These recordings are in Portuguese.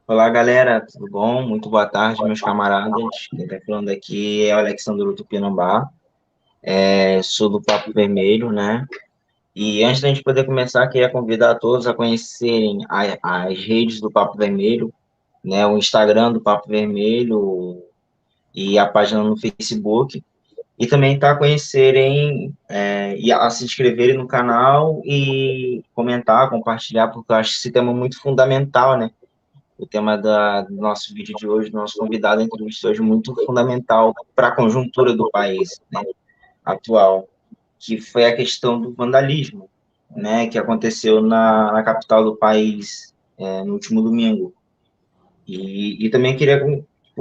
Olá, galera, tudo bom? Muito boa tarde, meus camaradas. Quem está falando aqui é o Alexandre Tupinambá, sou do Papo Vermelho, né? E antes da gente poder começar, queria convidar todos a conhecerem as redes do Papo Vermelho, né? O Instagram do Papo Vermelho e a página no Facebook. E também tá conhecerem e a se inscreverem no canal e comentar, compartilhar, porque eu acho esse tema muito fundamental, né? O tema do nosso vídeo de hoje, do nosso convidado entrevista hoje, muito fundamental para a conjuntura do país, né, atual, que foi a questão do vandalismo, né, que aconteceu na capital do país no último domingo. E também queria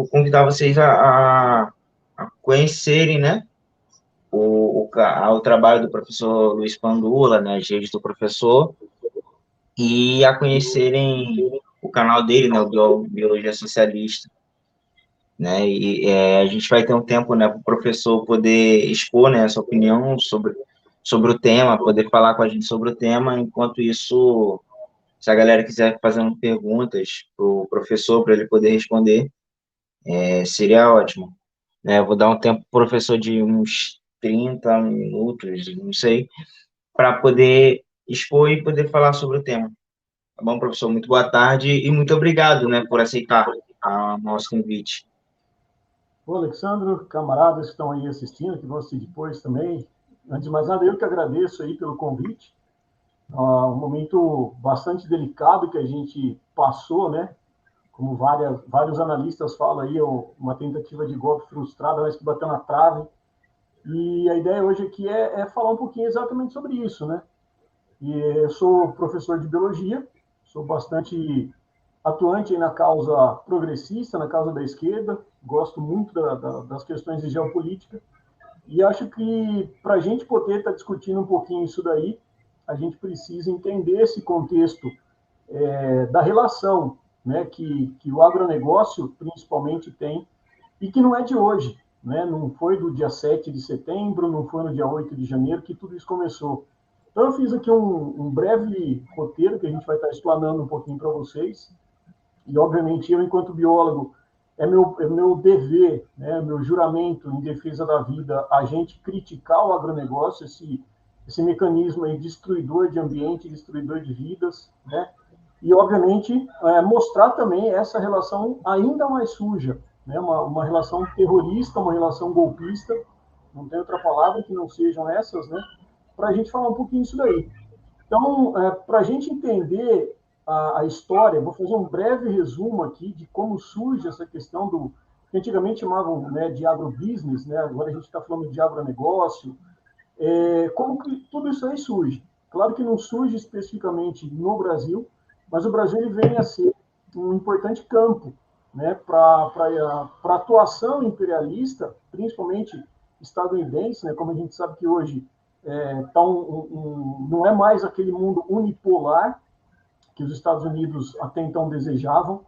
convidar vocês a conhecerem, né, o trabalho do professor Luiz Pandula, né, as redes do professor, e a conhecerem o canal dele, né, o Biologia Socialista, né? A gente vai ter um tempo, né, para o professor poder expor, né, essa opinião sobre o tema, poder falar com a gente sobre o tema. Enquanto isso, se a galera quiser fazer perguntas para o professor, para ele poder responder, seria ótimo. Né? Eu vou dar um tempo para o professor de uns 30 minutos, não sei, para poder expor e poder falar sobre o tema. Tá bom, professor? Muito boa tarde e muito obrigado, né, por aceitar o nosso convite. Ô, Alexandro, camaradas que estão aí assistindo, que vão assistir depois também. Antes de mais nada, eu que agradeço aí pelo convite. Um momento bastante delicado que a gente passou, né? Como vários analistas falam aí, uma tentativa de golpe frustrada, mas que bateu na trave. E a ideia hoje aqui é falar um pouquinho exatamente sobre isso, né? E eu sou professor de biologia, sou bastante atuante na causa progressista, na causa da esquerda, gosto muito das questões de geopolítica, e acho que para a gente poder estar discutindo um pouquinho isso daí, a gente precisa entender esse contexto da relação, né, que o agronegócio principalmente tem, e que não é de hoje, né, não foi do dia 7 de setembro, não foi no dia 8 de janeiro que tudo isso começou. Então eu fiz aqui um breve roteiro que a gente vai estar explanando um pouquinho para vocês, e, obviamente, eu, enquanto biólogo, é meu dever, né, meu juramento em defesa da vida, a gente criticar o agronegócio, esse mecanismo aí destruidor de ambiente, destruidor de vidas, né? E, obviamente, mostrar também essa relação ainda mais suja, né? Uma relação terrorista, uma relação golpista, não tem outra palavra que não sejam essas, né? Para a gente falar um pouquinho disso daí. Então, para a gente entender a história, vou fazer um breve resumo aqui de como surge essa questão do que antigamente chamavam, né, de agrobusiness, né, agora a gente está falando de agronegócio, como que tudo isso aí surge. Claro que não surge especificamente no Brasil, mas o Brasil ele vem a ser um importante campo, né, para a atuação imperialista, principalmente estadunidense, né, como a gente sabe que hoje não é mais aquele mundo unipolar que os Estados Unidos até então desejavam,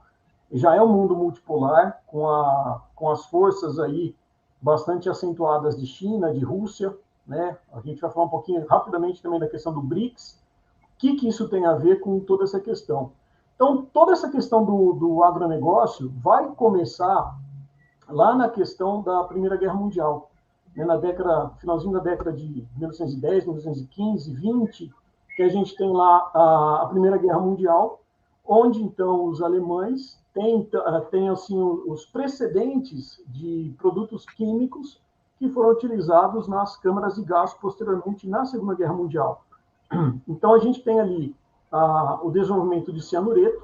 já é um mundo multipolar, com as forças aí bastante acentuadas de China, de Rússia, né? A gente vai falar um pouquinho rapidamente também da questão do BRICS, o que isso tem a ver com toda essa questão. Então, toda essa questão do agronegócio vai começar lá na questão da Primeira Guerra Mundial, né, finalzinho da década de 1910, 1915, 20, que a gente tem lá a Primeira Guerra Mundial, onde então os alemães têm assim os precedentes de produtos químicos que foram utilizados nas câmaras de gás posteriormente na Segunda Guerra Mundial. Então a gente tem ali o desenvolvimento de cianureto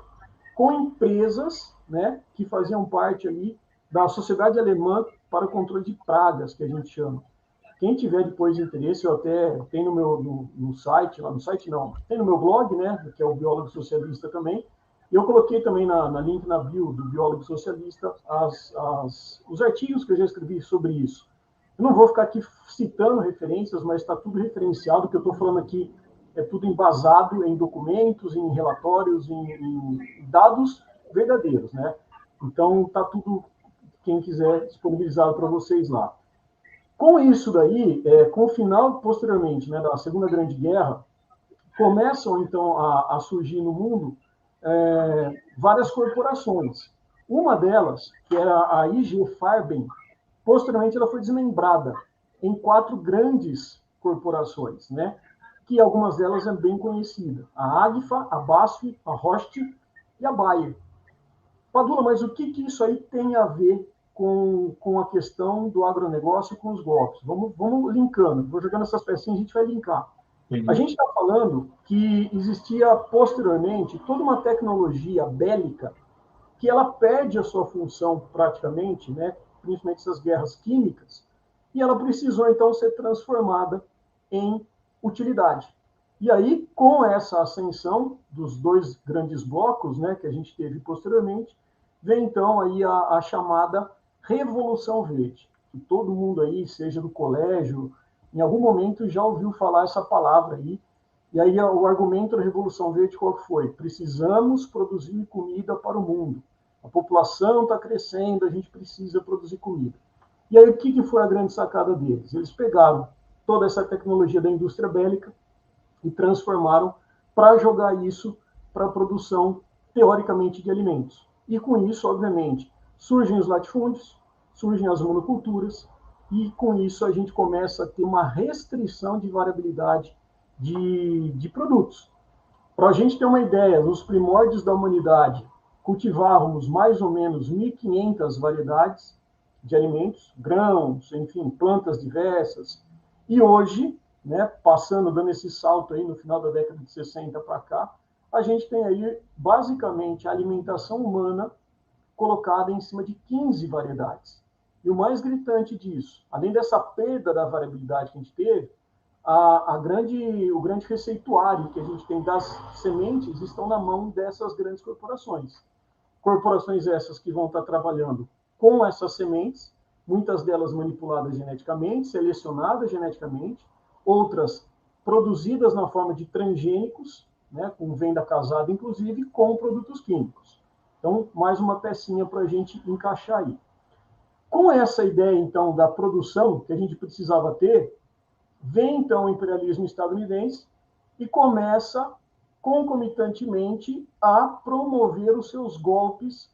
com empresas, né, que faziam parte ali da Sociedade Alemã para o Controle de Pragas, que a gente chama. Quem tiver depois interesse, eu até tenho no site, lá no site não, tem no meu blog, né, que é o Biólogo Socialista também, e eu coloquei também na link na bio do Biólogo Socialista os artigos que eu já escrevi sobre isso. Eu não vou ficar aqui citando referências, mas está tudo referenciado, o que eu estou falando aqui é tudo embasado em documentos, em relatórios, em dados verdadeiros, né? Então, está tudo, quem quiser, disponibilizado para vocês lá. Com isso daí, com o final, posteriormente, né, da Segunda Grande Guerra, começam, então, a surgir no mundo várias corporações. Uma delas, que era a IG Farben, posteriormente ela foi desmembrada em 4 grandes corporações, né? Que algumas delas é bem conhecida. A Agfa, a BASF, a Roche e a Bayer. Padula, mas o que isso aí tem a ver com a questão do agronegócio e com os golpes? Vamos linkando, vou jogando essas pecinhas, a gente vai linkar. A gente está falando que existia posteriormente toda uma tecnologia bélica que ela perde a sua função praticamente, né, principalmente essas guerras químicas, e ela precisou então ser transformada em utilidade. E aí, com essa ascensão dos 2 grandes blocos, né, que a gente teve posteriormente, vem então aí a chamada Revolução Verde, que todo mundo aí, seja do colégio, em algum momento já ouviu falar essa palavra aí. E aí o argumento da Revolução Verde qual foi? Precisamos produzir comida para o mundo. A população está crescendo, a gente precisa produzir comida. E aí o que foi a grande sacada deles? Eles pegaram toda essa tecnologia da indústria bélica e transformaram para jogar isso para a produção, teoricamente, de alimentos. E com isso, obviamente, surgem os latifúndios, surgem as monoculturas, e com isso a gente começa a ter uma restrição de variabilidade de produtos. Para a gente ter uma ideia, nos primórdios da humanidade, cultivávamos mais ou menos 1.500 variedades de alimentos, grãos, enfim, plantas diversas. E hoje, né, passando, dando esse salto aí no final da década de 60 para cá, a gente tem aí basicamente a alimentação humana colocada em cima de 15 variedades. E o mais gritante disso, além dessa perda da variabilidade que a gente teve, o grande receituário que a gente tem das sementes estão na mão dessas grandes corporações. Corporações essas que vão estar trabalhando com essas sementes, muitas delas manipuladas geneticamente, selecionadas geneticamente, outras produzidas na forma de transgênicos, né, com venda casada, inclusive, com produtos químicos. Então, mais uma pecinha para a gente encaixar aí. Com essa ideia, então, da produção que a gente precisava ter, vem, então, o imperialismo estadunidense e começa, concomitantemente, a promover os seus golpes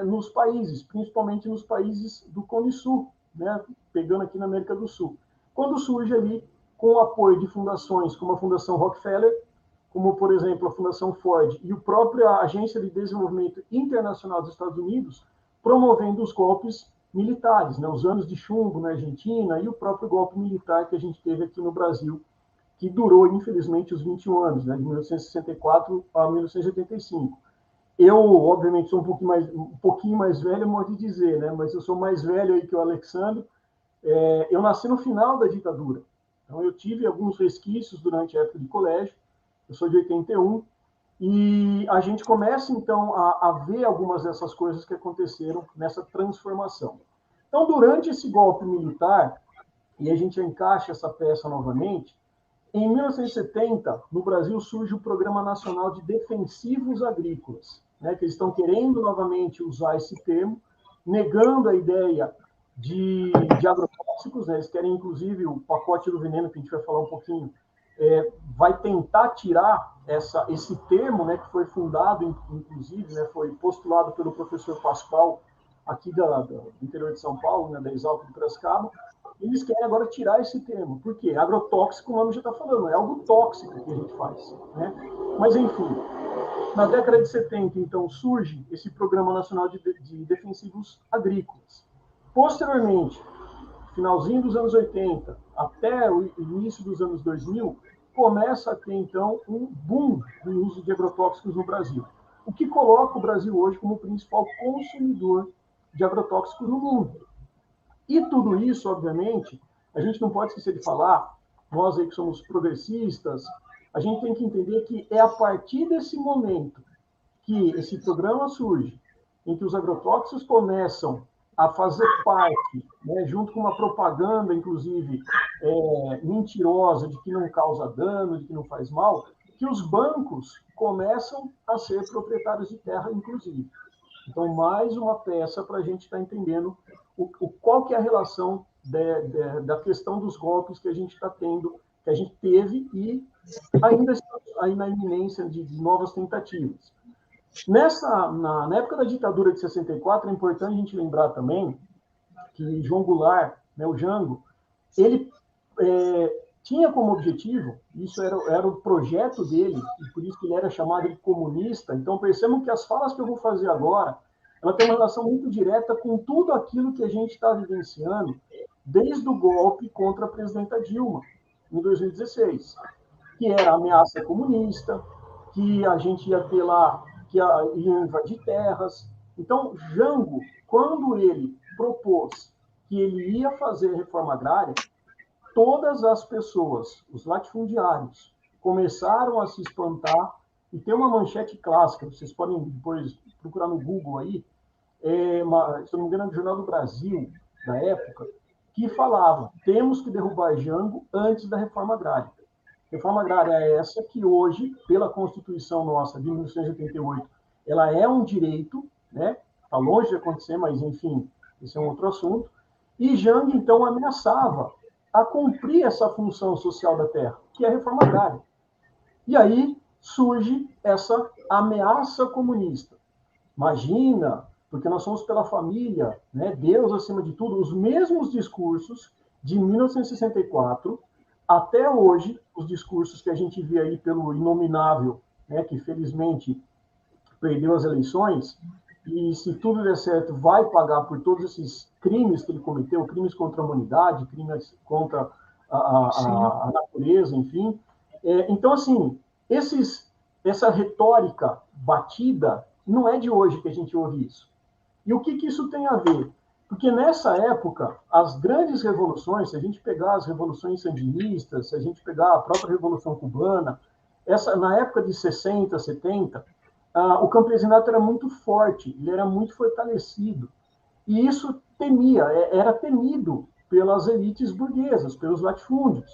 nos países, principalmente nos países do Cone Sul, né, pegando aqui na América do Sul. Quando surge ali, com o apoio de fundações como a Fundação Rockefeller, como, por exemplo, a Fundação Ford e a própria Agência de Desenvolvimento Internacional dos Estados Unidos, promovendo os golpes militares, né, os anos de chumbo na Argentina e o próprio golpe militar que a gente teve aqui no Brasil, que durou, infelizmente, os 21 anos, né, de 1964 a 1985. Eu, obviamente, sou um pouquinho mais velho, modo de dizer, né, mas eu sou mais velho aí que o Alexandre. Eu nasci no final da ditadura, então eu tive alguns resquícios durante a época de colégio. Eu sou de 81, e a gente começa, então, a ver algumas dessas coisas que aconteceram nessa transformação. Então, durante esse golpe militar, e a gente encaixa essa peça novamente, em 1970, no Brasil, surge o Programa Nacional de Defensivos Agrícolas, né, que eles estão querendo novamente usar esse termo, negando a ideia de agrotóxicos, né, eles querem, inclusive, o pacote do veneno, que a gente vai falar um pouquinho, vai tentar tirar esse termo, né, que foi fundado, inclusive, né, foi postulado pelo professor Pascoal, aqui do interior de São Paulo, né, da Exalc de Piracicaba. Eles querem agora tirar esse termo. Por quê? Agrotóxico, o nome já está falando, é algo tóxico que a gente faz, né? Mas, enfim, na década de 70, então, surge esse Programa Nacional de Defensivos Agrícolas. Posteriormente, finalzinho dos anos 80 até o início dos anos 2000, começa a ter, então, um boom do uso de agrotóxicos no Brasil, o que coloca o Brasil hoje como o principal consumidor de agrotóxicos no mundo. E tudo isso, obviamente, a gente não pode esquecer de falar, nós aí que somos progressistas, a gente tem que entender que é a partir desse momento que esse programa surge, em que os agrotóxicos começam a fazer parte, né, junto com uma propaganda, inclusive, mentirosa, de que não causa dano, de que não faz mal, que os bancos começam a ser proprietários de terra, inclusive. Então, mais uma peça para a gente estar entendendo qual que é a relação da questão dos golpes que a gente está tendo, que a gente teve e ainda está aí na iminência de novas tentativas. Na época da ditadura de 64, é importante a gente lembrar também que João Goulart, né, o Jango, ele tinha como objetivo, isso era o projeto dele, e por isso que ele era chamado de comunista. Então, percebam que as falas que eu vou fazer agora, ela tem uma relação muito direta com tudo aquilo que a gente está vivenciando desde o golpe contra a presidenta Dilma, em 2016, que era a ameaça comunista, que a gente ia ter lá, ia invadir terras. Então, Jango, quando ele propôs que ele ia fazer reforma agrária, todas as pessoas, os latifundiários, começaram a se espantar, e tem uma manchete clássica, vocês podem depois procurar no Google aí, se não me engano, é do Jornal do Brasil, da época, que falava: temos que derrubar Jango antes da reforma agrária. Reforma agrária é essa que hoje, pela Constituição nossa de 1988, ela é um direito, né? Está longe de acontecer, mas enfim, esse é um outro assunto. E Jango, então, ameaçava a cumprir essa função social da terra, que é a reforma agrária. E aí surge essa ameaça comunista. Imagina, porque nós somos pela família, né? Deus acima de tudo, os mesmos discursos de 1964 até hoje, os discursos que a gente vê aí pelo inominável, né, que felizmente perdeu as eleições, e se tudo der certo, vai pagar por todos esses crimes que ele cometeu, crimes contra a humanidade, crimes contra a natureza, enfim. Então, assim, essa retórica batida não é de hoje que a gente ouve isso. E o que isso tem a ver? Porque nessa época, as grandes revoluções, se a gente pegar as revoluções sandinistas, se a gente pegar a própria Revolução Cubana, na época de 60, 70, o campesinato era muito forte, ele era muito fortalecido. E isso era temido pelas elites burguesas, pelos latifúndios.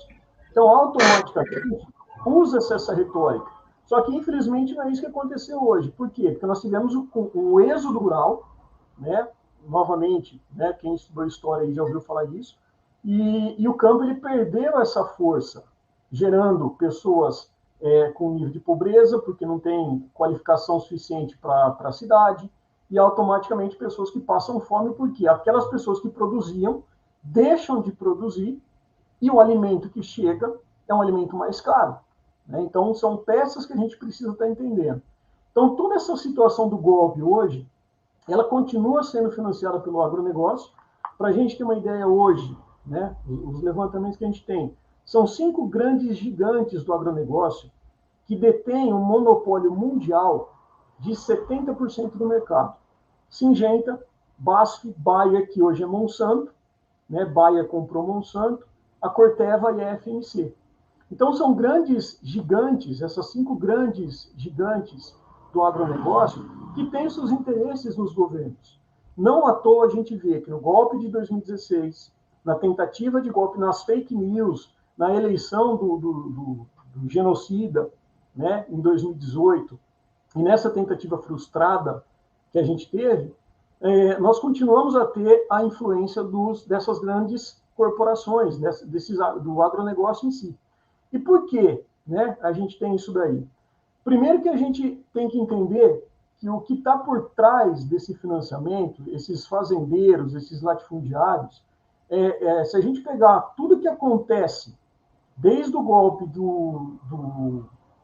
Então, automaticamente, usa-se essa retórica. Só que, infelizmente, não é isso que aconteceu hoje. Por quê? Porque nós tivemos o êxodo rural, né? Novamente, né? Quem estudou história aí já ouviu falar disso. E o campo ele perdeu essa força, gerando pessoas com nível de pobreza, porque não tem qualificação suficiente para a cidade, e automaticamente pessoas que passam fome, porque aquelas pessoas que produziam deixam de produzir e o alimento que chega é um alimento mais caro. Né? Então, são peças que a gente precisa estar entendendo. Então, toda essa situação do golpe hoje, ela continua sendo financiada pelo agronegócio. Para a gente ter uma ideia hoje, né, os levantamentos que a gente tem, são 5 grandes gigantes do agronegócio que detêm um monopólio mundial de 70% do mercado. Syngenta, BASF, Bayer, que hoje é Monsanto, né, Bayer comprou Monsanto, a Corteva e a FMC. Então, são grandes gigantes, essas 5 grandes gigantes do agronegócio, que têm seus interesses nos governos. Não à toa a gente vê que no golpe de 2016, na tentativa de golpe, nas fake news, na eleição do genocida, né, em 2018, e nessa tentativa frustrada que a gente teve, nós continuamos a ter a influência dessas grandes corporações, do agronegócio em si. E por que, né, a gente tem isso daí? Primeiro que a gente tem que entender que o que está por trás desse financiamento, esses fazendeiros, esses latifundiários, se a gente pegar tudo que acontece desde o golpe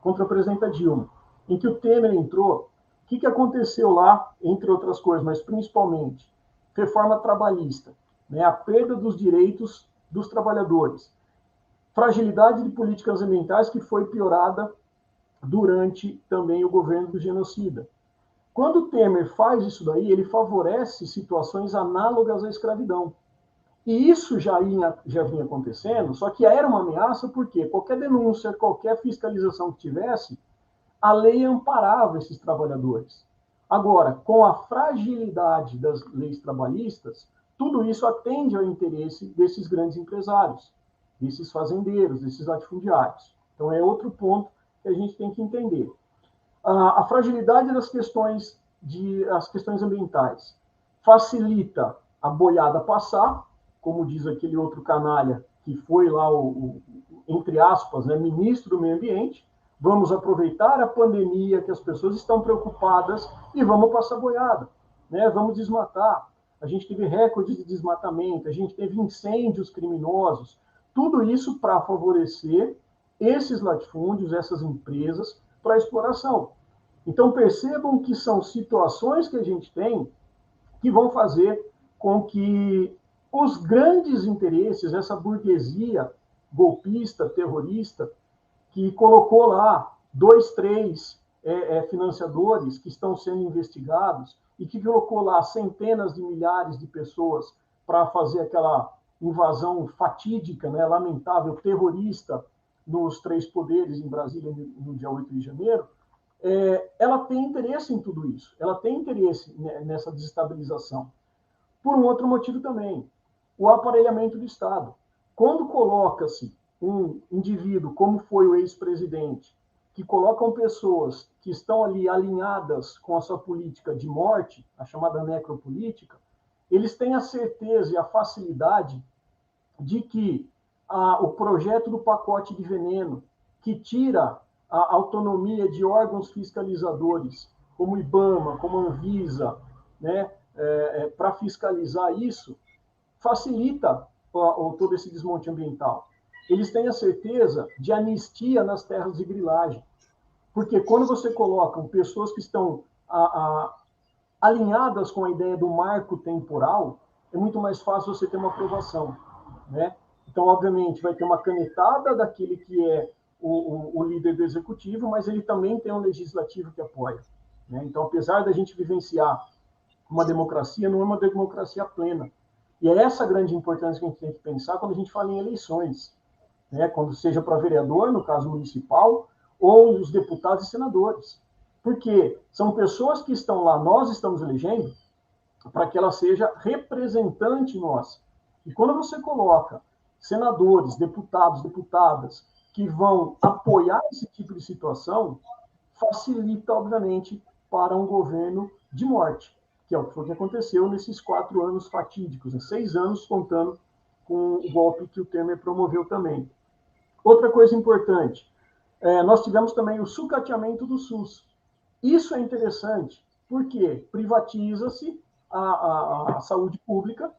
contra a presidenta Dilma, em que o Temer entrou, o que aconteceu lá, entre outras coisas, mas principalmente reforma trabalhista, né, a perda dos direitos dos trabalhadores, fragilidade de políticas ambientais que foi piorada durante também o governo do genocida. Quando o Temer faz isso daí, ele favorece situações análogas à escravidão. E isso já vinha acontecendo, só que era uma ameaça porque qualquer denúncia, qualquer fiscalização que tivesse, a lei amparava esses trabalhadores. Agora, com a fragilidade das leis trabalhistas, tudo isso atende ao interesse desses grandes empresários, desses fazendeiros, desses latifundiários. Então, é outro ponto que a gente tem que entender. A fragilidade das questões as questões ambientais facilita a boiada passar, como diz aquele outro canalha que foi lá entre aspas, né, ministro do meio ambiente, vamos aproveitar a pandemia, que as pessoas estão preocupadas, e vamos passar boiada, né? Vamos desmatar. A gente teve recorde de desmatamento, a gente teve incêndios criminosos, tudo isso para favorecer esses latifúndios, essas empresas, para exploração. Então, percebam que são situações que a gente tem que vão fazer com que os grandes interesses, essa burguesia golpista, terrorista, que colocou lá 2, 3 financiadores que estão sendo investigados e que colocou lá centenas de milhares de pessoas para fazer aquela invasão fatídica, né, lamentável, terrorista nos 3 poderes em Brasília no dia 8 de janeiro, ela tem interesse em tudo isso, ela tem interesse nessa desestabilização. Por um outro motivo também, o aparelhamento do Estado. Quando coloca-se um indivíduo, como foi o ex-presidente, que colocam pessoas que estão ali alinhadas com a sua política de morte, a chamada necropolítica, eles têm a certeza e a facilidade de que o projeto do pacote de veneno, que tira a autonomia de órgãos fiscalizadores, como o IBAMA, como a Anvisa, né, para fiscalizar isso, facilita todo esse desmonte ambiental. Eles têm a certeza de anistia nas terras de grilagem, porque quando você coloca pessoas que estão alinhadas com a ideia do marco temporal, é muito mais fácil você ter uma aprovação, né? Então, obviamente, vai ter uma canetada daquele que é o líder do executivo, mas ele também tem um legislativo que apoia, né? Então, apesar da gente vivenciar uma democracia, não é uma democracia plena. E é essa a grande importância que a gente tem que pensar quando a gente fala em eleições, né? Quando seja para vereador, no caso municipal, ou os deputados e senadores. Porque são pessoas que estão lá, nós estamos elegendo, para que ela seja representante nossa. E quando você coloca senadores, deputados, deputadas, que vão apoiar esse tipo de situação, facilita, obviamente, para um governo de morte, que é o que foi que aconteceu nesses 4 anos fatídicos, né? 6 anos contando com o golpe que o Temer promoveu também. Outra coisa importante, nós tivemos também o sucateamento do SUS. Isso é interessante, porque privatiza-se a saúde pública.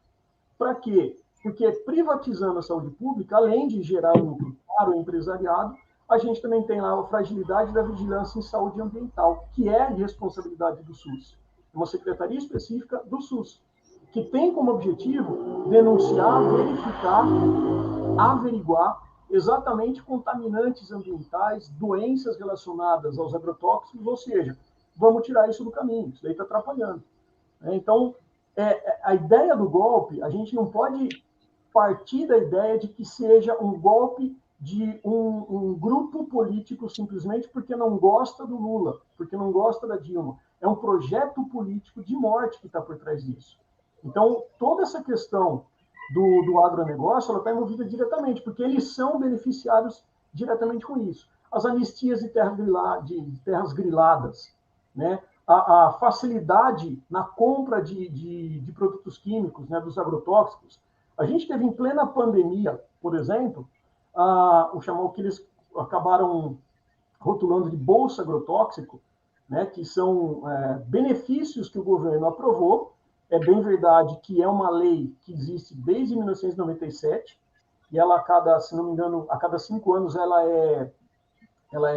Para quê? Porque privatizando a saúde pública, além de gerar lucro para o empresariado, a gente também tem lá a fragilidade da vigilância em saúde ambiental, que é de responsabilidade do SUS. Uma secretaria específica do SUS, que tem como objetivo denunciar, verificar, averiguar exatamente contaminantes ambientais, doenças relacionadas aos agrotóxicos, ou seja, vamos tirar isso do caminho, isso daí está atrapalhando. Então, a ideia do golpe, a gente não pode partir da ideia de que seja um golpe de um grupo político simplesmente porque não gosta do Lula, porque não gosta da Dilma. É um projeto político de morte que está por trás disso. Então, toda essa questão do agronegócio, ela está envolvida diretamente, porque eles são beneficiários diretamente com isso. As anistias de terras griladas, né? A facilidade na compra de produtos químicos, né, dos agrotóxicos. A gente teve em plena pandemia, por exemplo, o que eles acabaram rotulando de bolsa agrotóxico, né, que são benefícios que o governo aprovou. É bem verdade que é uma lei que existe desde 1997, e ela, se não me engano, a cada 5 anos ela é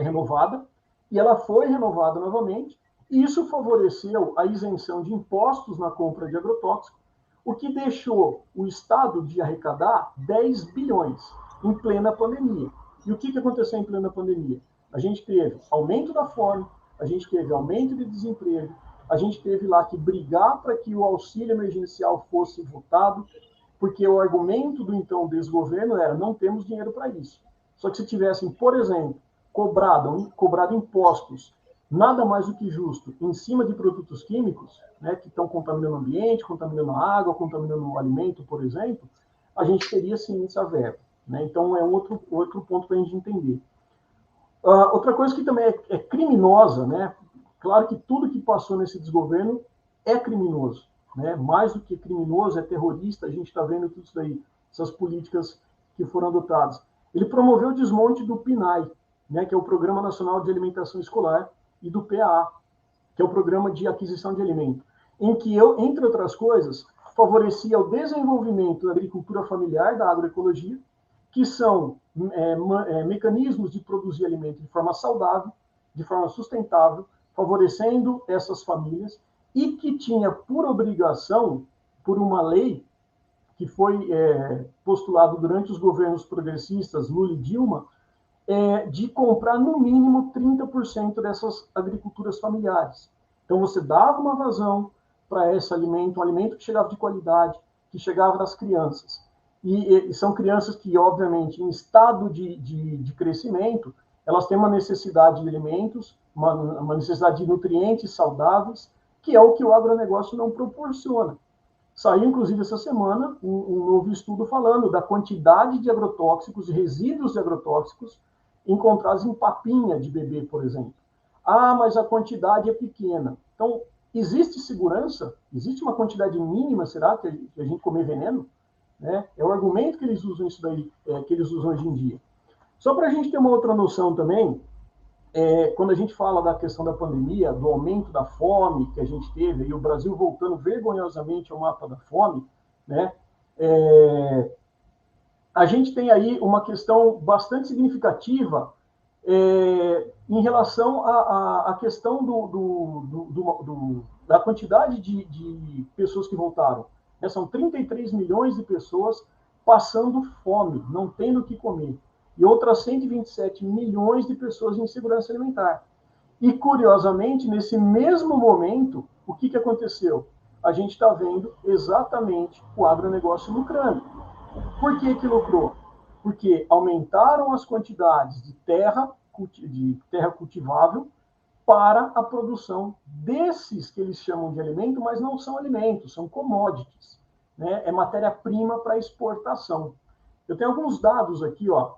renovada, e ela foi renovada novamente, e isso favoreceu a isenção de impostos na compra de agrotóxicos, o que deixou o Estado de arrecadar 10 bilhões em plena pandemia. E o que aconteceu em plena pandemia? A gente teve aumento da fome, a gente teve aumento de desemprego, a gente teve lá que brigar para que o auxílio emergencial fosse votado, porque o argumento do então desgoverno era: não temos dinheiro para isso. Só que se tivessem, por exemplo, cobrado impostos nada mais do que justo em cima de produtos químicos, né, que estão contaminando o ambiente, contaminando a água, contaminando o alimento, por exemplo, a gente teria sim essa verba, né? Então é outro ponto para a gente entender. Outra coisa que também é criminosa, né? Claro que tudo que passou nesse desgoverno é criminoso, né? Mais do que criminoso, é terrorista. A gente está vendo tudo isso daí, essas políticas que foram adotadas. Ele promoveu o desmonte do PNAE, né, que é o Programa Nacional de Alimentação Escolar, e do PAA, que é o Programa de Aquisição de Alimento, em que eu, entre outras coisas, favorecia o desenvolvimento da agricultura familiar, da agroecologia, que são mecanismos de produzir alimento de forma saudável, de forma sustentável, favorecendo essas famílias, e que tinha por obrigação, por uma lei que foi postulado durante os governos progressistas, Lula e Dilma, de comprar no mínimo 30% dessas agriculturas familiares. Então, você dava uma vazão para esse alimento, um alimento que chegava de qualidade, que chegava das crianças. E são crianças que, obviamente, em estado de crescimento, elas têm uma necessidade de alimentos, uma necessidade de nutrientes saudáveis, que é o que o agronegócio não proporciona. Saiu, inclusive, essa semana, um novo estudo falando da quantidade de agrotóxicos, de resíduos de agrotóxicos, encontrados em papinha de bebê, por exemplo. Ah, mas a quantidade é pequena. Então, existe segurança? Existe uma quantidade mínima, será, que a gente comer veneno? Né? É o argumento que eles usam isso daí, que eles usam hoje em dia. Só para a gente ter uma outra noção também, quando a gente fala da questão da pandemia, do aumento da fome que a gente teve, e o Brasil voltando vergonhosamente ao mapa da fome, né? A gente tem aí uma questão bastante significativa em relação à questão da quantidade de pessoas que voltaram. São 33 milhões de pessoas passando fome, não tendo o que comer. E outras 127 milhões de pessoas em insegurança alimentar. E, curiosamente, nesse mesmo momento, o que aconteceu? A gente está vendo exatamente o agronegócio lucrando. Por que lucrou? Porque aumentaram as quantidades de terra cultivável para a produção desses que eles chamam de alimento, mas não são alimentos, são commodities. Né? É matéria-prima para exportação. Eu tenho alguns dados aqui, ó.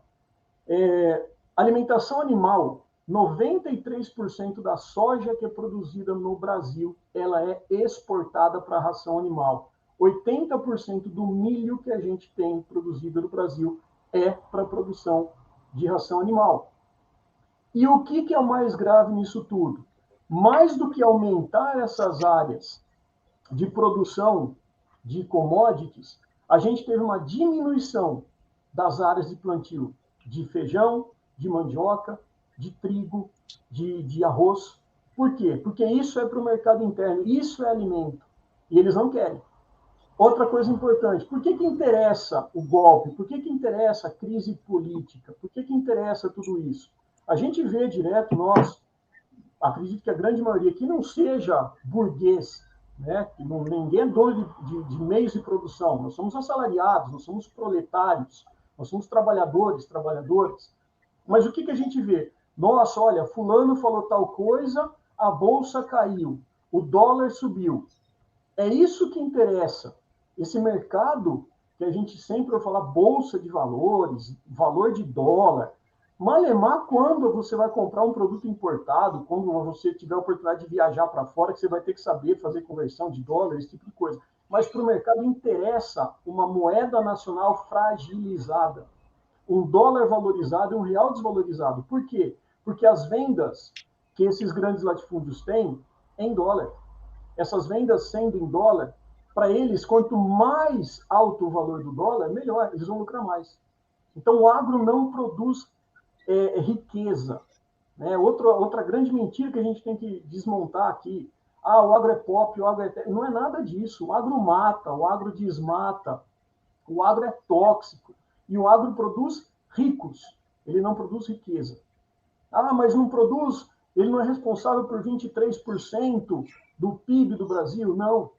Alimentação animal, 93% da soja que é produzida no Brasil, ela é exportada para a ração animal. 80% do milho que a gente tem produzido no Brasil é para a produção de ração animal. E o que é o mais grave nisso tudo? Mais do que aumentar essas áreas de produção de commodities, a gente teve uma diminuição das áreas de plantio de feijão, de mandioca, de trigo, de arroz. Por quê? Porque isso é para o mercado interno, isso é alimento. E eles não querem. Outra coisa importante, por que interessa o golpe? Por que interessa a crise política? Por que interessa tudo isso? A gente vê direto, nós, acredito que a grande maioria aqui não seja burguês, né? Que ninguém é dono de meios de produção. Nós somos assalariados, nós somos proletários, nós somos trabalhadoras. Mas o que a gente vê? Nossa, olha, fulano falou tal coisa, a bolsa caiu, o dólar subiu. É isso que interessa. Esse mercado que a gente sempre vai falar, bolsa de valores, valor de dólar. Malemar, quando você vai comprar um produto importado, quando você tiver a oportunidade de viajar para fora, que você vai ter que saber fazer conversão de dólar, esse tipo de coisa. Mas para o mercado interessa uma moeda nacional fragilizada, um dólar valorizado e um real desvalorizado. Por quê? Porque as vendas que esses grandes latifúndios têm é em dólar. Essas vendas sendo em dólar, para eles, quanto mais alto o valor do dólar, melhor, eles vão lucrar mais. Então, o agro não produz riqueza. Né? Outra grande mentira que a gente tem que desmontar aqui. Ah, o agro é pop, o agro é... Não é nada disso. O agro mata, o agro desmata, o agro é tóxico. E o agro produz ricos, ele não produz riqueza. Ah, mas não produz, ele não é responsável por 23% do PIB do Brasil? Não.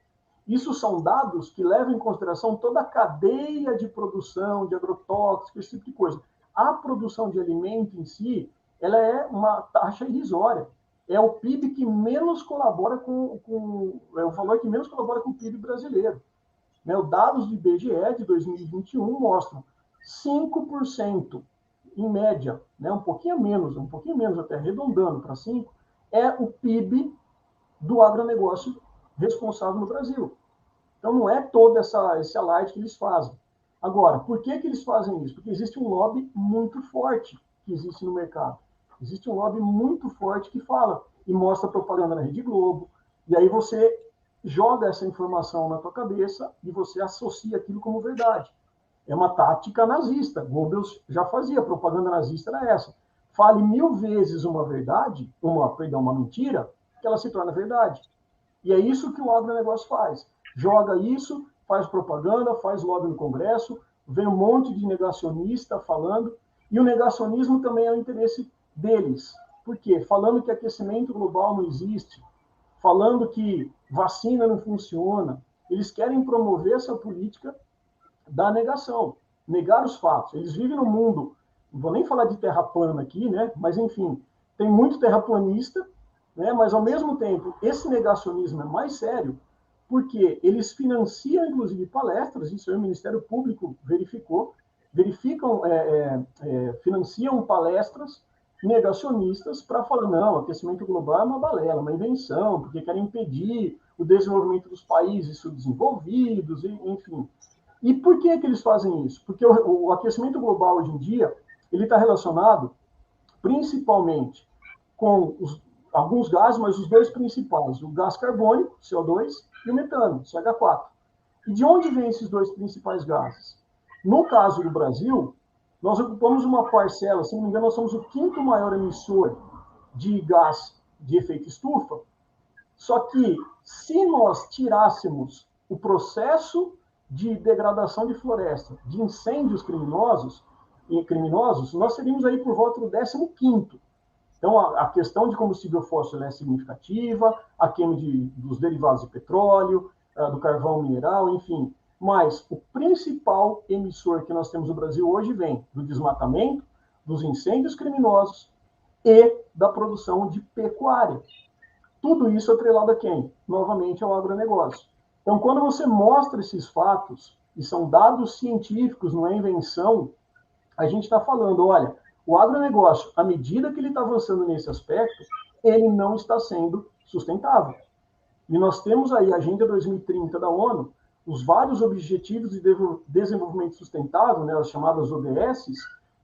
Isso são dados que levam em consideração toda a cadeia de produção de agrotóxicos, esse tipo de coisa. A produção de alimento em si, ela é uma taxa irrisória. É o PIB que menos colabora é o valor que menos colabora com o PIB brasileiro. Né? Os dados do IBGE de 2021 mostram 5%, em média, né? um pouquinho menos até, arredondando para 5%, é o PIB do agronegócio responsável no Brasil. Então, não é todo esse alarde que eles fazem. Agora, por que eles fazem isso? Porque existe um lobby muito forte que existe no mercado. Existe um lobby muito forte que fala e mostra propaganda na Rede Globo, e aí você joga essa informação na tua cabeça e você associa aquilo como verdade. É uma tática nazista. Goebbels já fazia, a propaganda nazista era essa. Fale 1000 vezes uma verdade, uma mentira, que ela se torna verdade. E é isso que o agronegócio faz. Joga isso, faz propaganda, faz lobby no Congresso, vem um monte de negacionista falando, e o negacionismo também é o interesse deles. Por quê? Falando que aquecimento global não existe, falando que vacina não funciona. Eles querem promover essa política da negação, negar os fatos. Eles vivem no mundo, não vou nem falar de terra plana aqui, né? Mas, enfim, tem muito terraplanista, né? Mas, ao mesmo tempo, esse negacionismo é mais sério, porque eles financiam, inclusive, palestras, isso aí o Ministério Público financiam palestras negacionistas para falar, não, aquecimento global é uma balela, uma invenção, porque querem impedir o desenvolvimento dos países subdesenvolvidos, enfim. E por que eles fazem isso? Porque o aquecimento global hoje em dia ele está relacionado principalmente com alguns gases, mas os dois principais, o gás carbônico, CO2, e o metano, CH4. E de onde vêm esses dois principais gases? No caso do Brasil, nós ocupamos uma parcela, se não me engano, nós somos o quinto maior emissor de gás de efeito estufa, só que se nós tirássemos o processo de degradação de floresta, de incêndios criminosos, nós seríamos aí por volta do 15º. Então, a questão de combustível fóssil é significativa, a queima dos derivados de petróleo, do carvão mineral, enfim. Mas o principal emissor que nós temos no Brasil hoje vem do desmatamento, dos incêndios criminosos e da produção de pecuária. Tudo isso atrelado a quem? Novamente ao agronegócio. Então, quando você mostra esses fatos, e são dados científicos, não é invenção, a gente está falando, olha, o agronegócio, à medida que ele está avançando nesse aspecto, ele não está sendo sustentável. E nós temos aí a Agenda 2030 da ONU, os vários Objetivos de Desenvolvimento Sustentável, né, as chamadas ODS,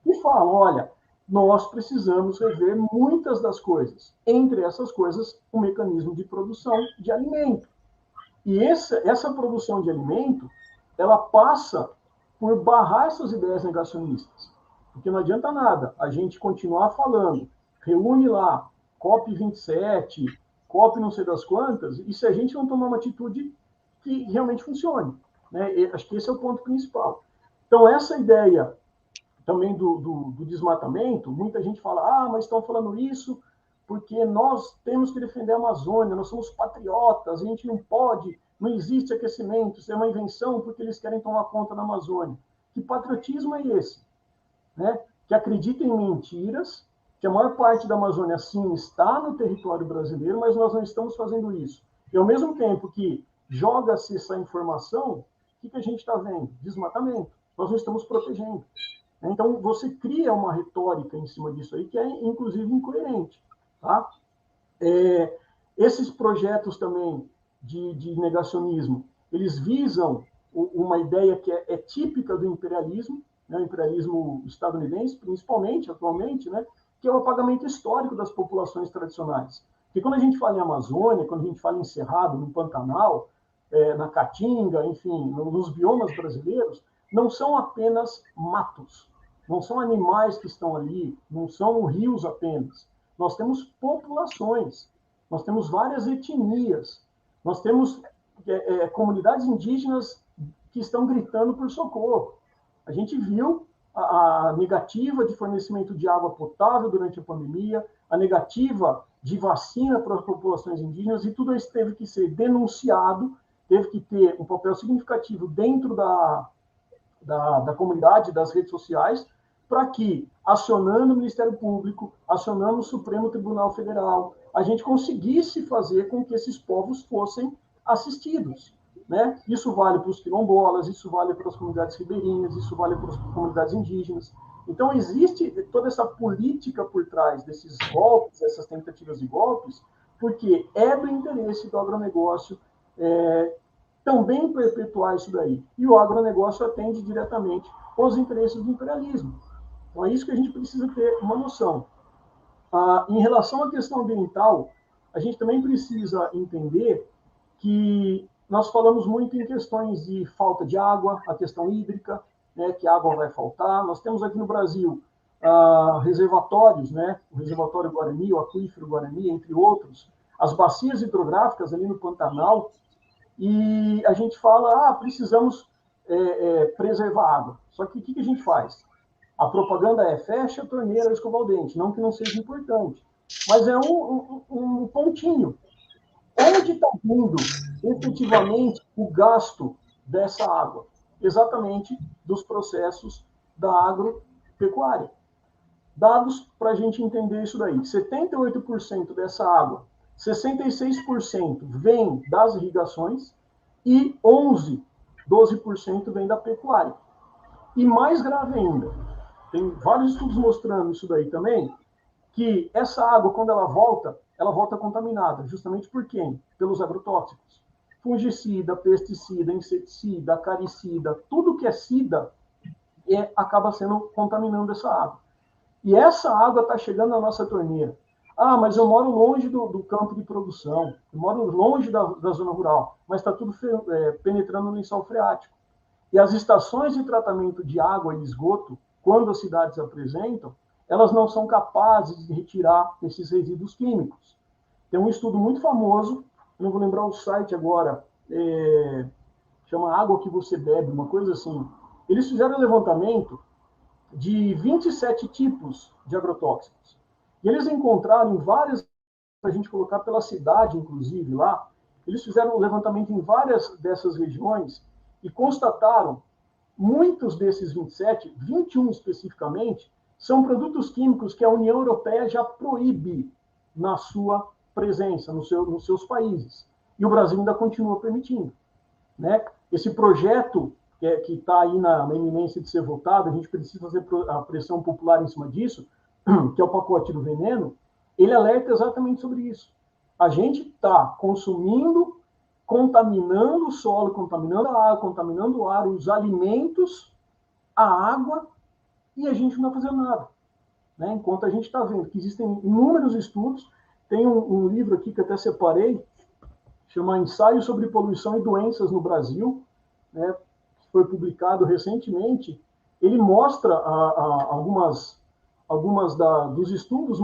que falam, olha, nós precisamos rever muitas das coisas. Entre essas coisas, o mecanismo de produção de alimento. E essa produção de alimento, ela passa por barrar essas ideias negacionistas. Porque não adianta nada a gente continuar falando, reúne lá COP27, COP não sei das quantas, e se a gente não tomar uma atitude que realmente funcione. Né? Acho que esse é o ponto principal. Então, essa ideia também do desmatamento, muita gente fala, mas estão falando isso porque nós temos que defender a Amazônia, nós somos patriotas, a gente não pode, não existe aquecimento, isso é uma invenção porque eles querem tomar conta da Amazônia. Que patriotismo é esse? Né? Que acredita em mentiras, que a maior parte da Amazônia, sim, está no território brasileiro, mas nós não estamos fazendo isso. E, ao mesmo tempo que joga-se essa informação, o que a gente está vendo? Desmatamento. Nós não estamos protegendo. Então, você cria uma retórica em cima disso aí que é, inclusive, incoerente. Tá? Esses projetos também de negacionismo, eles visam uma ideia que é típica do imperialismo, né, o imperialismo estadunidense, principalmente, atualmente, né, que é o apagamento histórico das populações tradicionais. Porque quando a gente fala em Amazônia, quando a gente fala em Cerrado, no Pantanal, na Caatinga, enfim, nos biomas brasileiros, não são apenas matos, não são animais que estão ali, não são rios apenas. Nós temos populações, nós temos várias etnias, nós temos comunidades indígenas que estão gritando por socorro. A gente viu a negativa de fornecimento de água potável durante a pandemia, a negativa de vacina para as populações indígenas, e tudo isso teve que ser denunciado, teve que ter um papel significativo dentro da comunidade, das redes sociais, para que, acionando o Ministério Público, acionando o Supremo Tribunal Federal, a gente conseguisse fazer com que esses povos fossem assistidos. Né? Isso vale para os quilombolas, isso vale para as comunidades ribeirinhas, isso vale para as comunidades indígenas. Então, existe toda essa política por trás desses golpes, essas tentativas de golpes, porque é do interesse do agronegócio também perpetuar isso daí. E o agronegócio atende diretamente aos interesses do imperialismo. Então, é isso que a gente precisa ter uma noção. Em relação à questão ambiental, a gente também precisa entender que nós falamos muito em questões de falta de água, a questão hídrica, né, que a água vai faltar. Nós temos aqui no Brasil reservatórios, né, o reservatório Guarani, o aquífero Guarani, entre outros, as bacias hidrográficas ali no Pantanal, e a gente fala, precisamos preservar a água. Só que o que a gente faz? A propaganda é fecha a torneira, escovar o dente. Não que não seja importante, mas é um pontinho. Onde está vindo efetivamente o gasto dessa água? Exatamente dos processos da agropecuária. Dados para a gente entender isso daí. 78% dessa água, 66% vem das irrigações e 12% vem da pecuária. E mais grave ainda, tem vários estudos mostrando isso daí também, que essa água, quando ela volta contaminada. Justamente por quem? Pelos agrotóxicos. Fungicida, pesticida, inseticida, acaricida, tudo que é sida acaba sendo contaminando essa água. E essa água está chegando na nossa torneira. Mas eu moro longe do campo de produção, eu moro longe da zona rural, mas está tudo penetrando no lençol freático. E as estações de tratamento de água e esgoto, quando as cidades apresentam, elas não são capazes de retirar esses resíduos químicos. Tem um estudo muito famoso, não vou lembrar o site agora, chama Água que Você Bebe, uma coisa assim. Eles fizeram um levantamento de 27 tipos de agrotóxicos. E eles encontraram em várias, para a gente colocar pela cidade, inclusive, lá, eles fizeram um levantamento em várias dessas regiões e constataram muitos desses 27, 21 especificamente, são produtos químicos que a União Europeia já proíbe na sua presença, nos seus países. E o Brasil ainda continua permitindo. Né? Esse projeto que está aí na iminência de ser votado, a gente precisa fazer a pressão popular em cima disso, que é o pacote do veneno, ele alerta exatamente sobre isso. A gente está consumindo, contaminando o solo, contaminando a água, contaminando o ar, os alimentos, a água, e a gente não está fazendo nada. Né? Enquanto a gente está vendo que existem inúmeros estudos, tem um livro aqui que até separei, chama Ensaio sobre Poluição e Doenças no Brasil, né, que foi publicado recentemente. Ele mostra algumas dos estudos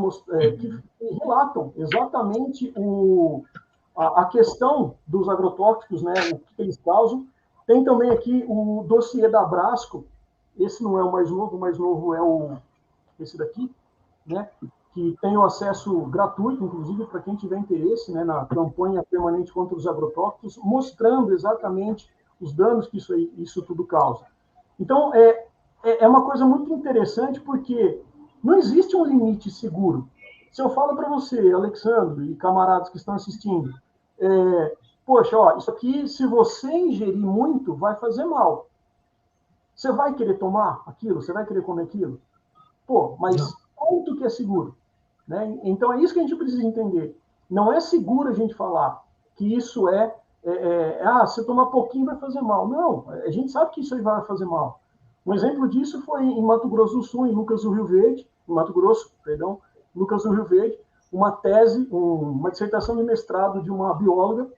que relatam exatamente a questão dos agrotóxicos, né, o que eles causam. Tem também aqui o dossiê da Abrasco, esse não é o mais novo é esse daqui, né, que tem o acesso gratuito, inclusive, para quem tiver interesse, né, na campanha permanente contra os agrotóxicos, mostrando exatamente os danos que isso tudo causa. Então, é uma coisa muito interessante, porque não existe um limite seguro. Se eu falo para você, Alexandre, e camaradas que estão assistindo, poxa, isso aqui, se você ingerir muito, vai fazer mal. Você vai querer tomar aquilo? Você vai querer comer aquilo? Mas quanto que é seguro? Né? Então, é isso que a gente precisa entender. Não é seguro a gente falar que isso se tomar pouquinho vai fazer mal. Não, a gente sabe que isso aí vai fazer mal. Um exemplo disso foi em Mato Grosso do Sul, em Lucas do Rio Verde, Lucas do Rio Verde, uma tese, uma dissertação de mestrado de uma bióloga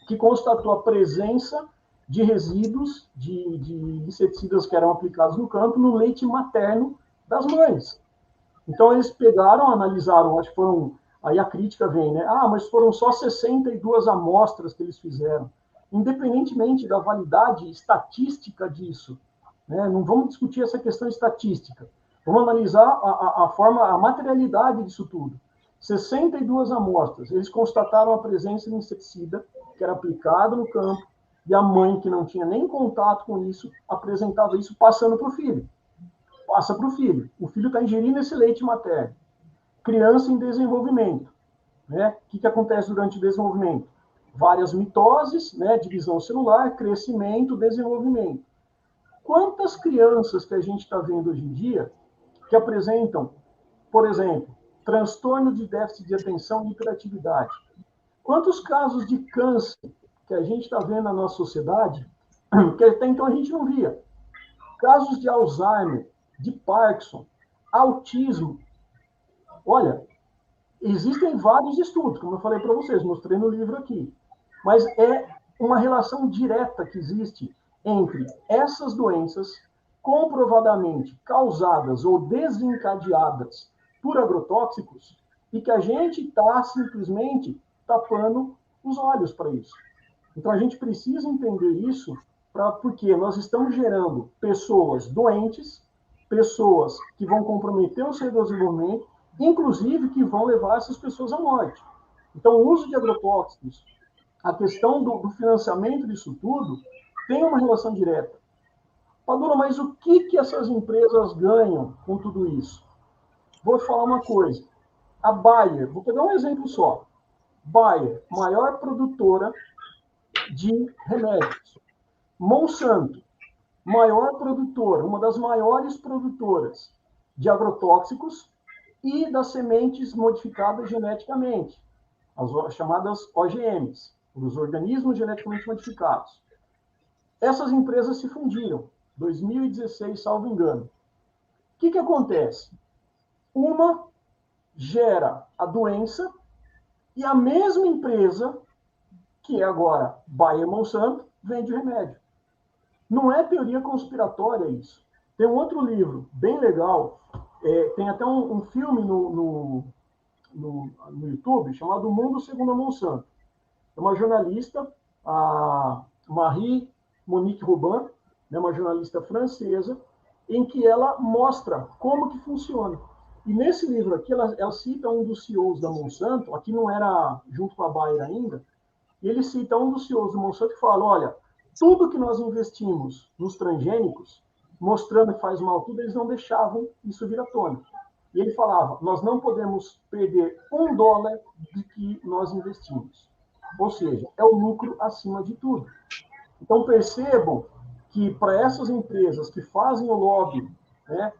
que constatou a presença de resíduos de inseticidas que eram aplicados no campo no leite materno das mães. Então, eles pegaram, analisaram, acho que foram, aí a crítica vem, né? Mas foram só 62 amostras que eles fizeram. Independentemente da validade estatística disso, né? Não vamos discutir essa questão estatística. Vamos analisar a materialidade disso tudo. 62 amostras, eles constataram a presença de inseticida que era aplicado no campo, e a mãe, que não tinha nem contato com isso, apresentava isso passando para o filho. Passa para o filho. O filho está ingerindo esse leite materno. Criança em desenvolvimento. Né? O que acontece durante o desenvolvimento? Várias mitoses, né? Divisão celular, crescimento, desenvolvimento. Quantas crianças que a gente está vendo hoje em dia que apresentam, por exemplo, transtorno de déficit de atenção e hiperatividade? Quantos casos de câncer que a gente está vendo na nossa sociedade que até então a gente não via? Casos de Alzheimer, de Parkinson, autismo. Olha, existem vários estudos, como eu falei para vocês, mostrei no livro aqui, mas é uma relação direta que existe entre essas doenças comprovadamente causadas ou desencadeadas por agrotóxicos e que a gente está simplesmente tapando os olhos para isso. Então a gente precisa entender isso porque nós estamos gerando pessoas doentes, pessoas que vão comprometer o seu desenvolvimento, inclusive que vão levar essas pessoas à morte. Então o uso de agrotóxicos, a questão do financiamento disso tudo, tem uma relação direta. Padura, mas o que essas empresas ganham com tudo isso? Vou falar uma coisa. A Bayer, vou pegar um exemplo só. Bayer, maior produtora de remédios. Monsanto, maior produtora, uma das maiores produtoras de agrotóxicos e das sementes modificadas geneticamente, as chamadas OGMs, os organismos geneticamente modificados. Essas empresas se fundiram, 2016, salvo engano. O que acontece? Uma gera a doença e a mesma empresa, que é agora Bayer Monsanto, vende o remédio. Não é teoria conspiratória isso. Tem um outro livro bem legal, tem até um filme no YouTube chamado O Mundo Segundo a Monsanto. É uma jornalista, a Marie Monique Robin, né, uma jornalista francesa, em que ela mostra como que funciona. E nesse livro aqui, ela cita um dos CEOs da Monsanto, aqui não era junto com a Bayer ainda, e ele cita um dos CEOs da Monsanto que fala, olha, tudo que nós investimos nos transgênicos, mostrando que faz mal tudo, eles não deixavam isso vir à tona. E ele falava, nós não podemos perder $1 de que nós investimos. Ou seja, é o lucro acima de tudo. Então, percebam que para essas empresas que fazem o lobby, né,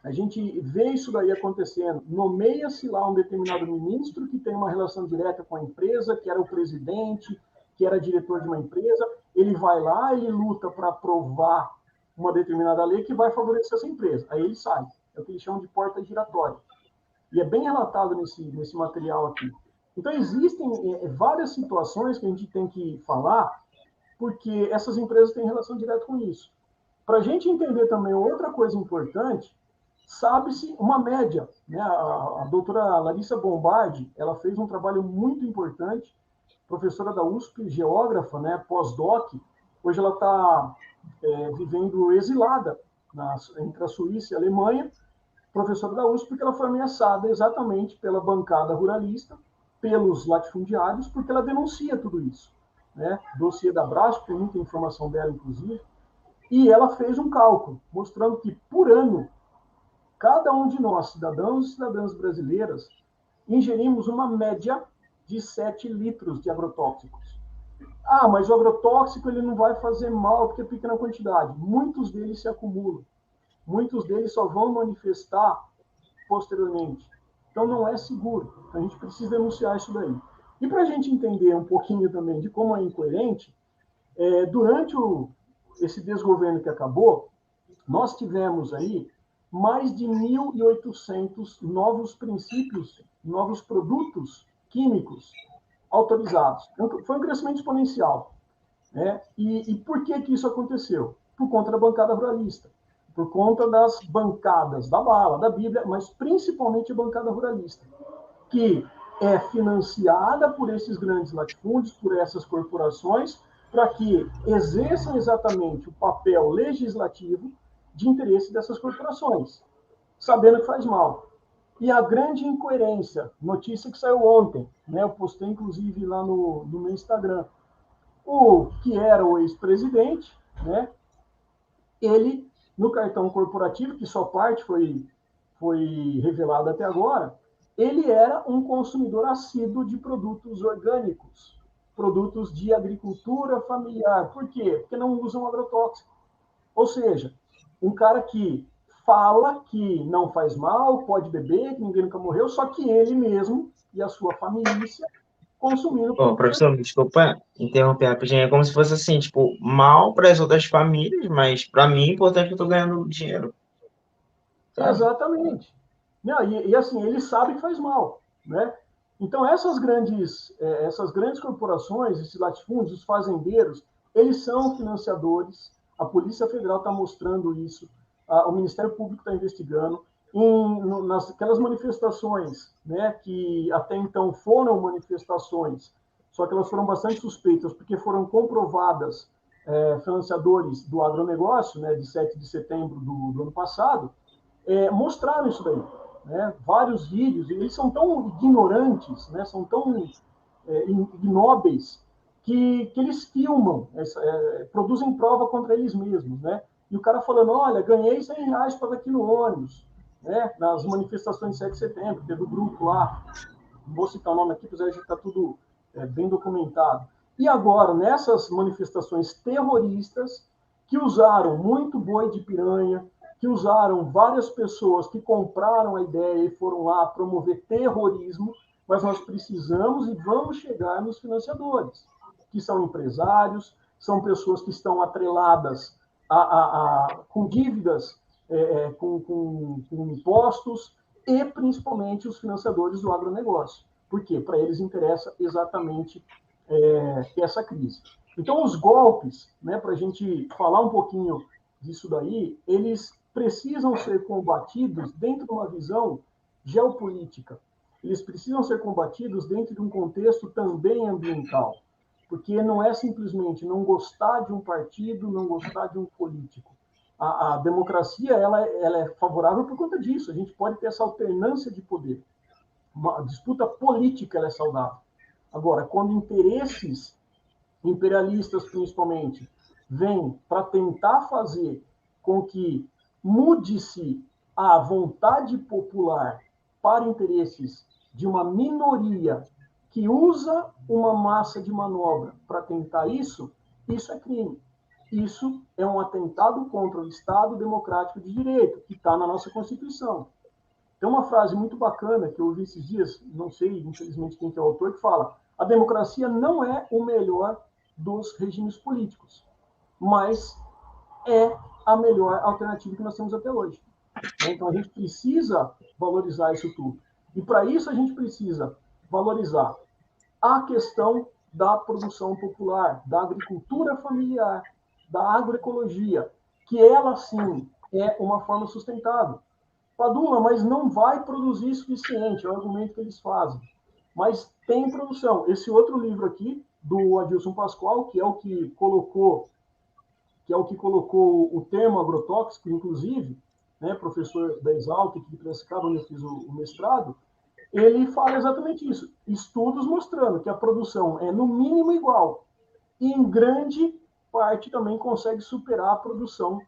a gente vê isso daí acontecendo, nomeia-se lá um determinado ministro que tem uma relação direta com a empresa, que era o presidente, que era diretor de uma empresa, ele vai lá, ele luta para aprovar uma determinada lei que vai favorecer essa empresa. Aí ele sai. É o que eles chamam de porta giratória. E é bem relatado nesse material aqui. Então, existem várias situações que a gente tem que falar, porque essas empresas têm relação direta com isso. Para a gente entender também outra coisa importante, sabe-se uma média. Né? A doutora Larissa Bombardi, ela fez um trabalho muito importante, professora da USP, geógrafa, né, pós-doc. Hoje ela está vivendo exilada entre a Suíça e a Alemanha, professora da USP, porque ela foi ameaçada exatamente pela bancada ruralista, pelos latifundiários, porque ela denuncia tudo isso. Né? Dossiê da Brasco, tem muita informação dela, inclusive, e ela fez um cálculo, mostrando que, por ano, cada um de nós, cidadãos e cidadãs brasileiras, ingerimos uma média de 7 litros de agrotóxicos. Ah, mas o agrotóxico ele não vai fazer mal porque é pequena quantidade. Muitos deles se acumulam. Muitos deles só vão manifestar posteriormente. Então, não é seguro. A gente precisa denunciar isso daí. E para a gente entender um pouquinho também de como é incoerente, durante esse desgoverno que acabou, nós tivemos aí mais de 1.800 novos princípios, novos produtos químicos autorizados. Foi um crescimento exponencial. Né? E por que isso aconteceu? Por conta da bancada ruralista, por conta das bancadas da bala, da Bíblia, mas principalmente a bancada ruralista, que é financiada por esses grandes latifúndios, por essas corporações, para que exerçam exatamente o papel legislativo de interesse dessas corporações, sabendo que faz mal. E a grande incoerência, notícia que saiu ontem, né, eu postei inclusive lá no meu Instagram, o que era o ex-presidente, né, ele, no cartão corporativo, que só parte foi revelada até agora, ele era um consumidor assíduo de produtos orgânicos, produtos de agricultura familiar. Por quê? Porque não usam agrotóxico. Ou seja, um cara que fala que não faz mal, pode beber, que ninguém nunca morreu, só que ele mesmo e a sua família consumindo Bom, produtos professor, desculpa interromper rapidinho. É como se fosse assim, tipo, mal para as outras famílias, mas para mim é importante que eu tô ganhando dinheiro, sabe? Exatamente. Não, e assim, ele sabe que faz mal, né? Então, essas grandes corporações, esses latifúndios, os fazendeiros, eles são financiadores. A Polícia Federal está mostrando isso, o Ministério Público está investigando. Aquelas manifestações, né, que até então foram manifestações, só que elas foram bastante suspeitas, porque foram comprovadas financiadores do agronegócio, né, de 7 de setembro do ano passado, mostraram isso daí. Né? Vários vídeos, e eles são tão ignorantes, né? São tão ignóbeis, que eles filmam, produzem prova contra eles mesmos. Né? E o cara falando, olha, ganhei R$ 100 para daqui no ônibus, né? Nas manifestações de 7 de setembro, teve o grupo lá, não vou citar o nome aqui, porque já está tudo bem documentado. E agora, nessas manifestações terroristas, que usaram muito boi de piranha, que usaram várias pessoas que compraram a ideia e foram lá promover terrorismo, mas nós precisamos e vamos chegar nos financiadores, que são empresários, são pessoas que estão atreladas com dívidas, com impostos, e principalmente os financiadores do agronegócio. Por quê? Para eles interessa exatamente essa crise. Então, os golpes, né, para a gente falar um pouquinho disso daí, eles precisam ser combatidos dentro de uma visão geopolítica. Eles precisam ser combatidos dentro de um contexto também ambiental, porque não é simplesmente não gostar de um partido, não gostar de um político. A democracia ela é favorável por conta disso. A gente pode ter essa alternância de poder. Uma disputa política ela é saudável. Agora, quando interesses imperialistas, principalmente, vêm para tentar fazer com que mude-se a vontade popular para interesses de uma minoria que usa uma massa de manobra para tentar isso, isso é crime. Isso é um atentado contra o Estado Democrático de Direito, que está na nossa Constituição. Tem uma frase muito bacana que eu ouvi esses dias, não sei, infelizmente, quem que é o autor, que fala: a democracia não é o melhor dos regimes políticos, mas é a melhor alternativa que nós temos até hoje. Então, a gente precisa valorizar isso tudo. E, para isso, a gente precisa valorizar a questão da produção popular, da agricultura familiar, da agroecologia, que ela, sim, é uma forma sustentável. Padula, mas não vai produzir suficiente, é o argumento que eles fazem. Mas tem produção. Esse outro livro aqui, do Adilson Pascoal, que é o que colocou o termo agrotóxico, inclusive, né, professor da Exalc, aqui de Piracicaba, onde eu fiz o mestrado, ele fala exatamente isso. Estudos mostrando que a produção é, no mínimo, igual. E, em grande parte, também consegue superar a produção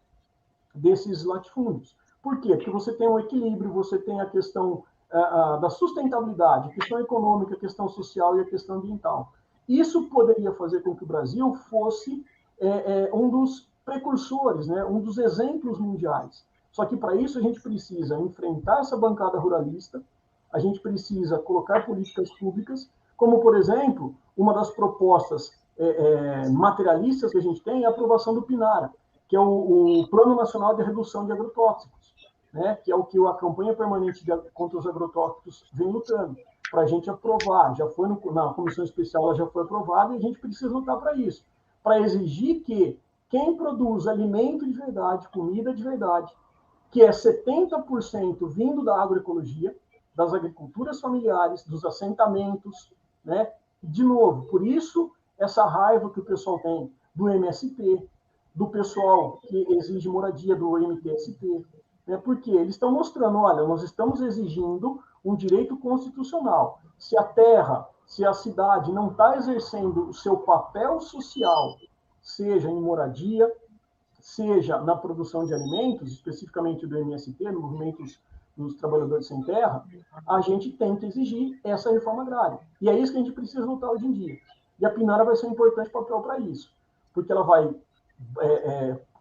desses latifúndios. Por quê? Porque você tem um equilíbrio, você tem a questão da sustentabilidade, a questão econômica, a questão social e a questão ambiental. Isso poderia fazer com que o Brasil fosse um dos precursores, né, um dos exemplos mundiais. Só que, para isso, a gente precisa enfrentar essa bancada ruralista, a gente precisa colocar políticas públicas, como, por exemplo, uma das propostas materialistas que a gente tem é a aprovação do PNARA, que é o Plano Nacional de Redução de Agrotóxicos, né, que é o que a campanha permanente contra os agrotóxicos vem lutando, para a gente aprovar. Já foi na comissão especial, ela já foi aprovada, e a gente precisa lutar para isso, para exigir que quem produz alimento de verdade, comida de verdade, que é 70% vindo da agroecologia, das agriculturas familiares, dos assentamentos, né? De novo, por isso, essa raiva que o pessoal tem do MST, do pessoal que exige moradia, do MTST, né? Porque eles estão mostrando, olha, nós estamos exigindo um direito constitucional. Se a terra, se a cidade não está exercendo o seu papel social, seja em moradia, seja na produção de alimentos, especificamente do MST, no movimento dos trabalhadores sem terra, a gente tem que exigir essa reforma agrária. E é isso que a gente precisa lutar hoje em dia. E a Pinara vai ser um importante papel para isso, porque ela vai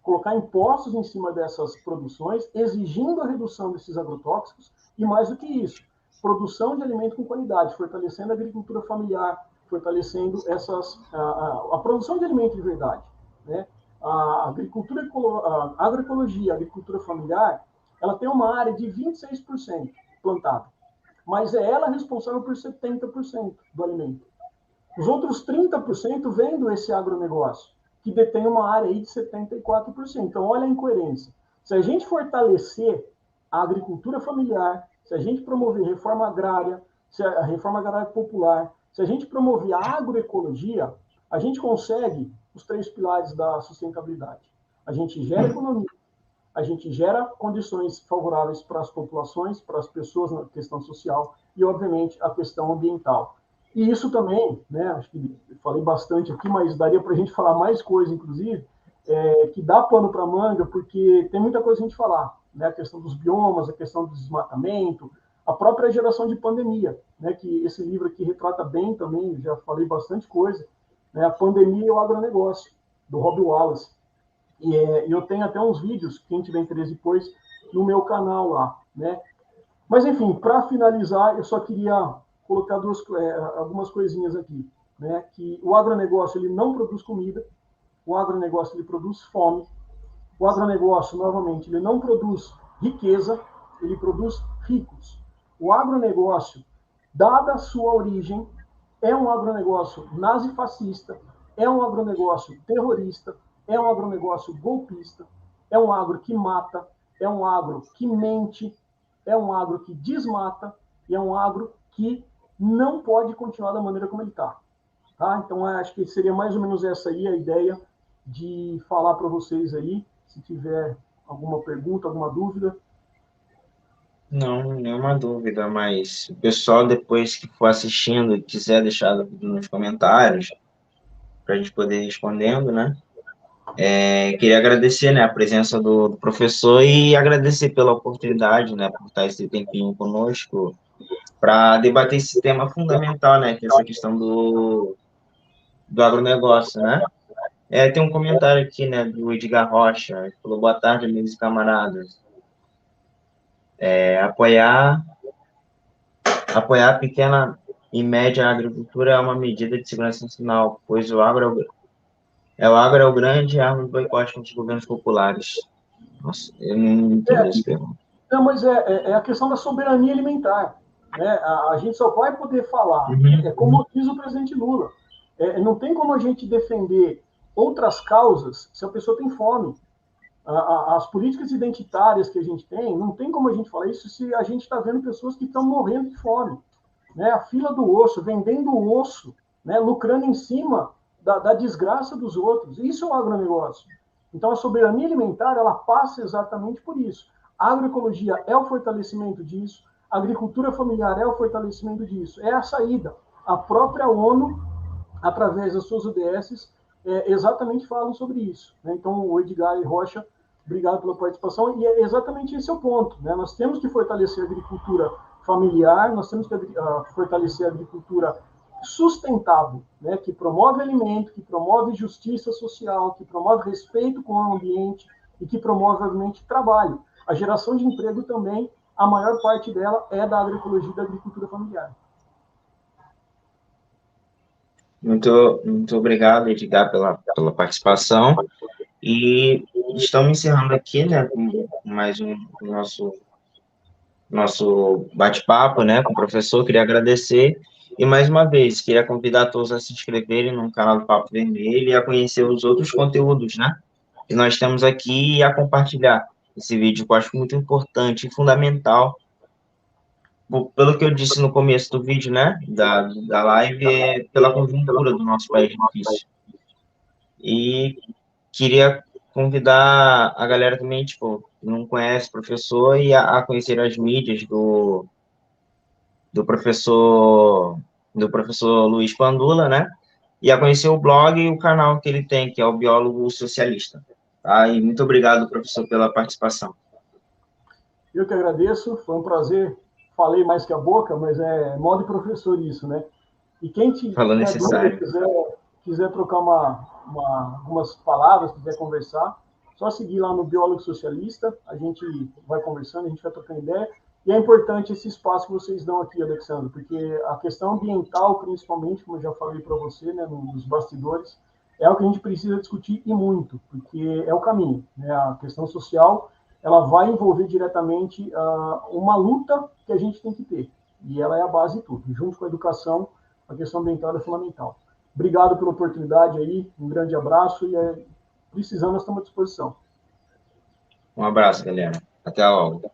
colocar impostos em cima dessas produções, exigindo a redução desses agrotóxicos, e mais do que isso, produção de alimento com qualidade, fortalecendo a agricultura familiar, fortalecendo a produção de alimento de verdade, né? A agroecologia, a agricultura familiar, ela tem uma área de 26% plantada. mas é ela responsável por 70% do alimento. Os outros 30% vêm desse agronegócio, que detém uma área aí de 74%. Então, olha a incoerência. Se a gente fortalecer a agricultura familiar, se a gente promover reforma agrária, se a reforma agrária popular, se a gente promover a agroecologia, a gente consegue os 3 pilares da sustentabilidade. A gente gera economia, a gente gera condições favoráveis para as populações, para as pessoas na questão social e, obviamente, a questão ambiental. E isso também, né, acho que falei bastante aqui, mas daria para a gente falar mais coisa, inclusive, que dá pano para manga, porque tem muita coisa a gente falar, né, a questão dos biomas, a questão do desmatamento, a própria geração de pandemia, né, que esse livro aqui retrata bem também, já falei bastante coisa, né, a pandemia e o agronegócio, do Rob Wallace. E eu tenho até uns vídeos, quem tiver interesse depois, no meu canal lá, né? Mas, enfim, para finalizar, eu só queria colocar algumas coisinhas aqui, né? Que o agronegócio, ele não produz comida, o agronegócio, ele produz fome, o agronegócio, novamente, ele não produz riqueza, ele produz ricos. O agronegócio, dada a sua origem, é um agronegócio nazifascista, é um agronegócio terrorista, é um agronegócio golpista, é um agro que mata, é um agro que mente, é um agro que desmata e é um agro que não pode continuar da maneira como ele está. Tá? Então, acho que seria mais ou menos essa aí a ideia de falar para vocês aí, se tiver alguma pergunta, alguma dúvida. Não, nenhuma dúvida, mas o pessoal, depois que for assistindo e quiser deixar nos comentários, para a gente poder ir respondendo, né? Queria agradecer, né, a presença do professor e agradecer pela oportunidade, né, por estar esse tempinho conosco para debater esse tema fundamental, né, que é essa questão do agronegócio, né? Tem um comentário aqui, né, do Edgar Rocha, ele falou: boa tarde, amigos e camaradas. Apoiar a pequena e média agricultura é uma medida de segurança nacional, pois o agro é o grande arma do boicote contra os governos populares. Nossa, eu não entendi esse termo. Não, mas é a questão da soberania alimentar. Né? A gente só vai poder falar, como diz o presidente Lula, não tem como a gente defender outras causas se a pessoa tem fome. As políticas identitárias que a gente tem, não tem como a gente falar isso se a gente está vendo pessoas que estão morrendo de fome. Né? A fila do osso, vendendo o osso, né? Lucrando em cima da desgraça dos outros. Isso é o agronegócio. Então, a soberania alimentar, ela passa exatamente por isso. A agroecologia é o fortalecimento disso, a agricultura familiar é o fortalecimento disso, é a saída. A própria ONU, através das suas ODSs, exatamente falam sobre isso. Né? Então, o Edgar e Rocha, obrigado pela participação, e é exatamente esse é o ponto. Né? Nós temos que fortalecer a agricultura familiar, nós temos que fortalecer a agricultura sustentável, né? Que promove alimento, que promove justiça social, que promove respeito com o ambiente e que promove, obviamente, trabalho. A geração de emprego também, a maior parte dela é da agroecologia e da agricultura familiar. Muito obrigado, Edgar, pela participação. E estamos encerrando aqui, né, com mais um nosso bate-papo, né, com o professor. Queria agradecer e, mais uma vez, queria convidar todos a se inscreverem no canal do Papo Vermelho e a conhecer os outros conteúdos, né, que nós temos aqui e a compartilhar esse vídeo, que eu acho muito importante e fundamental. Pelo que eu disse no começo do vídeo, né, da live, pela conjuntura do nosso país difícil. E queria convidar a galera também, tipo, que não conhece o professor, e a conhecer as mídias do professor Luiz Pandula, né? E a conhecer o blog e o canal que ele tem, que é o Biólogo Socialista. Tá? E muito obrigado, professor, pela participação. Eu que agradeço, foi um prazer. Falei mais que a boca, mas é modo de professor isso, né? E quem Falou tiver dúvida, necessário. quiser trocar algumas palavras, quiser conversar, só seguir lá no Biólogo Socialista, a gente vai conversando, a gente vai trocando ideia. E é importante esse espaço que vocês dão aqui, Alexandre, porque a questão ambiental, principalmente, como eu já falei para você, né, nos bastidores, é o que a gente precisa discutir e muito, porque é o caminho. Né? A questão social, ela vai envolver diretamente uma luta que a gente tem que ter. e ela é a base de tudo. Junto com a educação, a questão ambiental é fundamental. Obrigado pela oportunidade aí, um grande abraço e precisando, nós estamos à disposição. Um abraço, galera. Até logo.